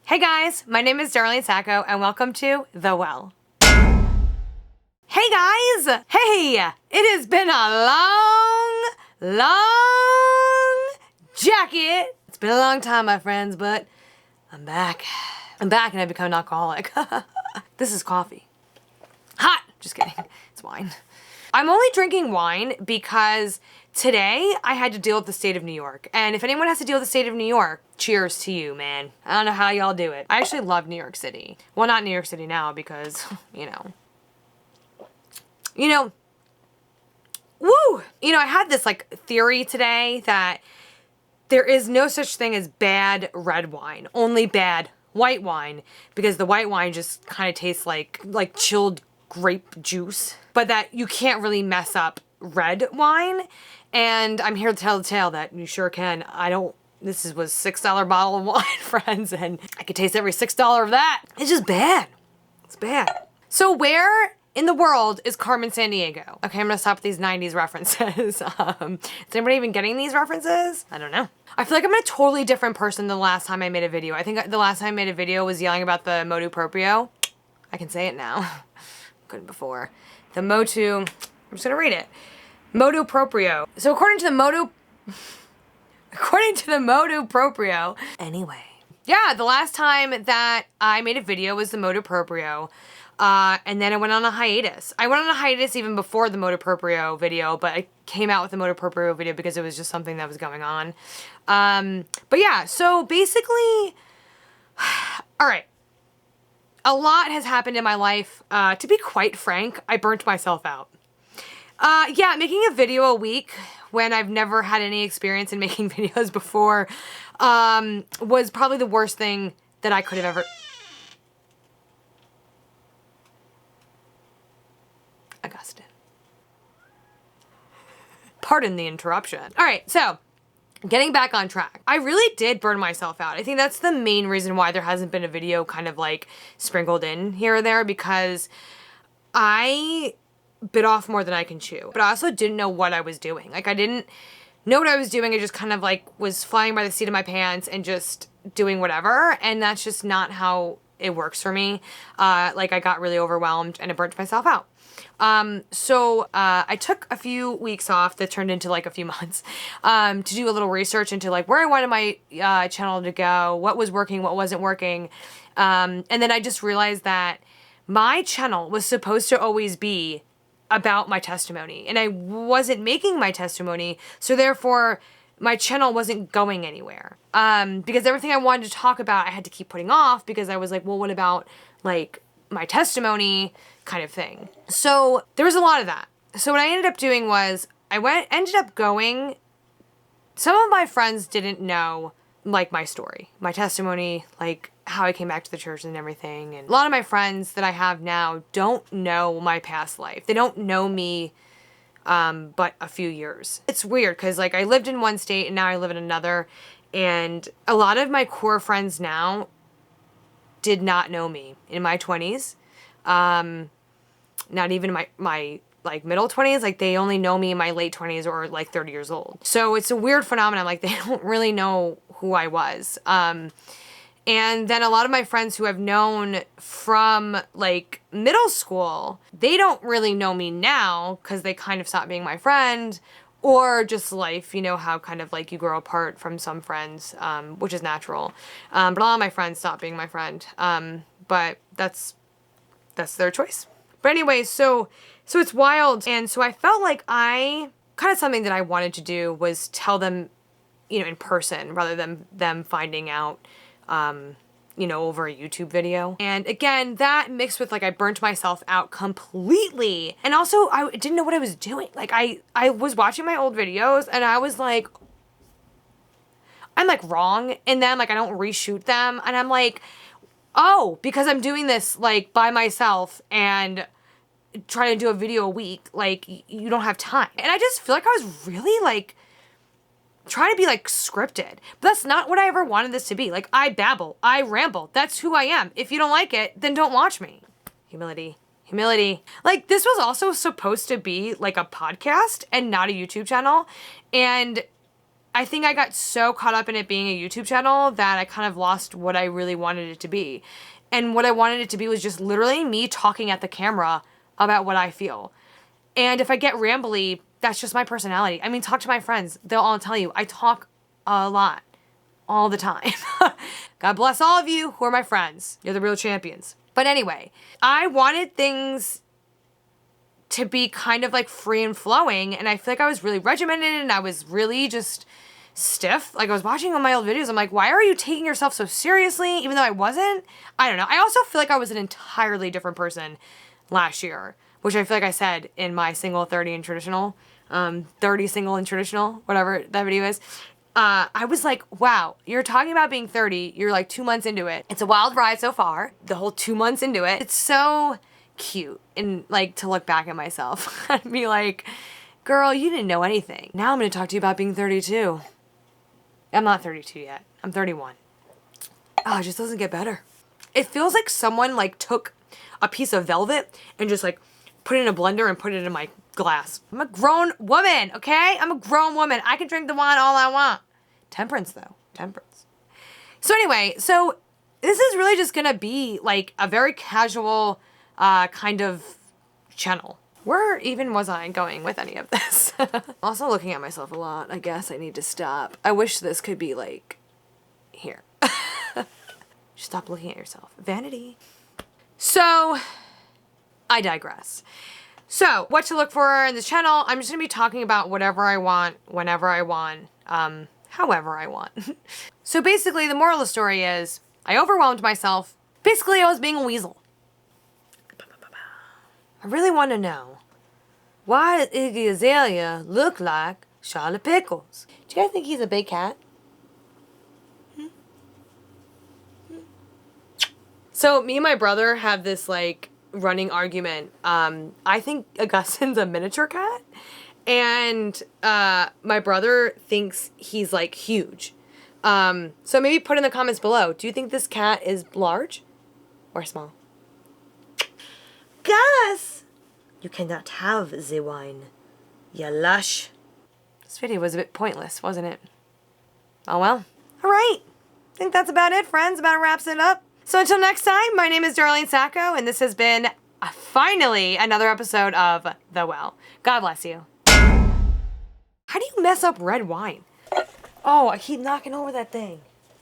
Hey guys, my name is Darlene Sacco and welcome to The Well. Hey guys! Hey! It has been a long jacket. It's been a long time, my friends, but I'm back. I'm back and I've become an alcoholic. This is coffee. Hot! Just kidding. It's wine. I'm only drinking wine because today I had to deal with the state of New York. And if anyone has to deal with the state of New York, cheers to you, man. I don't know how y'all do it. I actually love New York City. Well, not New York City now because, you know, woo! I had this theory today that there is no such thing as bad red wine, only bad white wine, because the white wine just kind of tastes like chilled grape juice, but that you can't really mess up red wine. And I'm here to tell the tale that you sure can. This was $6 bottle of wine, friends, and I could taste every $6 of that. It's just bad. It's bad. So where in the world is Carmen Sandiego? Okay, I'm gonna stop with these 90s references. Is anybody even getting these references? I don't know. I feel like I'm a totally different person than the last time I made a video. I think the last time I made a video was yelling about the motu proprio. I can say it now. Couldn't before. The motu, I'm just gonna read it. Motu proprio. So according to the motu proprio, anyway. Yeah, the last time that I made a video was the motu proprio. And then I went on a hiatus. I went on a hiatus even before the motu proprio video, but I came out with the motu proprio video because it was just something that was going on. But yeah, so basically, all right. A lot has happened in my life. To be quite frank, I burnt myself out. Yeah, making a video a week when I've never had any experience in making videos before, was probably the worst thing that I could have ever... Augustine. Pardon the interruption. All right, so getting back on track. I really did burn myself out. I think that's the main reason why there hasn't been a video kind of sprinkled in here or there, because I bit off more than I can chew. But I also didn't know what I was doing. I didn't know what I was doing. I just kind of was flying by the seat of my pants and just doing whatever. And that's just not how it works for me. I got really overwhelmed and it burnt myself out. So I took a few weeks off that turned into a few months, to do a little research into where I wanted my, channel to go, what was working, what wasn't working. And then I just realized that my channel was supposed to always be about my testimony, and I wasn't making my testimony. So therefore my channel wasn't going anywhere. Because everything I wanted to talk about, I had to keep putting off because I was well, what about my testimony kind of thing. So there was a lot of that. So what I ended up doing was ended up going, some of my friends didn't know my story, my testimony, how I came back to the church and everything. And a lot of my friends that I have now don't know my past life. They don't know me, but a few years. It's weird because I lived in one state and now I live in another. And a lot of my core friends now did not know me in my 20s. Not even my middle 20s. They only know me in my late 20s or 30 years old. So it's a weird phenomenon. They don't really know who I was. And then a lot of my friends who I've known from middle school, they don't really know me now because they kind of stopped being my friend, or just life, how kind of you grow apart from some friends, which is natural. But a lot of my friends stopped being my friend. But that's their choice. But anyway, so it's wild. And so I felt kind of something that I wanted to do was tell them, in person rather than them finding out, over a YouTube video. And again, that mixed with I burnt myself out completely. And also I didn't know what I was doing. I was watching my old videos and I was I'm wrong. And then I don't reshoot them. And I'm oh, because I'm doing this by myself and trying to do a video a week, you don't have time. And I just feel I was really trying to be scripted, but that's not what I ever wanted this to be. I babble, I ramble. That's who I am. If you don't like it, then don't watch me. Humility. This was also supposed to be a podcast and not a YouTube channel. And I think I got so caught up in it being a YouTube channel that I kind of lost what I really wanted it to be. And what I wanted it to be was just literally me talking at the camera about what I feel. And if I get rambly, that's just my personality. I mean, talk to my friends. They'll all tell you I talk a lot all the time. God bless all of you who are my friends. You're the real champions. But anyway, I wanted things to be kind of like free and flowing, and I feel like I was really regimented and I was really just stiff. Like I was watching all my old videos, I'm like, why are you taking yourself so seriously? Even though I wasn't. I don't know. I also feel like I was an entirely different person last year, which I feel like I said in my single 30 and traditional, 30 single and traditional, whatever that video is. I was like, wow, you're talking about being 30. You're like 2 months into it. It's a wild ride so far. The whole 2 months into it. It's so cute and like to look back at myself and be like, girl, you didn't know anything. Now I'm going to talk to you about being 32. I'm not 32 yet. I'm 31. Oh, it just doesn't get better. It feels like someone like took a piece of velvet and just like put it in a blender and put it in my glass. I'm a grown woman, okay? I'm a grown woman. I can drink the wine all I want. Temperance though, temperance. So anyway, so this is really just gonna be like a very casual kind of channel. Where even was I going with any of this? Also looking at myself a lot. I guess I need to stop. I wish this could be like here. Stop looking at yourself. Vanity. So I digress. So what to look for in this channel, I'm just gonna be talking about whatever I want, whenever I want, however I want. So basically the moral of the story is I overwhelmed myself. Basically I was being a weasel. I really want to know, why does Iggy Azalea look like Charlotte Pickles? Do you guys think he's a big cat? So me and my brother have this like running argument. I think Augustin's a miniature cat, and my brother thinks he's like huge. So maybe put in the comments below, do you think this cat is large or small? Gus, you cannot have the wine, you lush. This video was a bit pointless, wasn't it? Oh well. All right. I think that's about it, friends. About wraps it up. So until next time, my name is Darlene Sacco, and this has been finally another episode of The Well. God bless you. How do you mess up red wine? Oh, I keep knocking over that thing.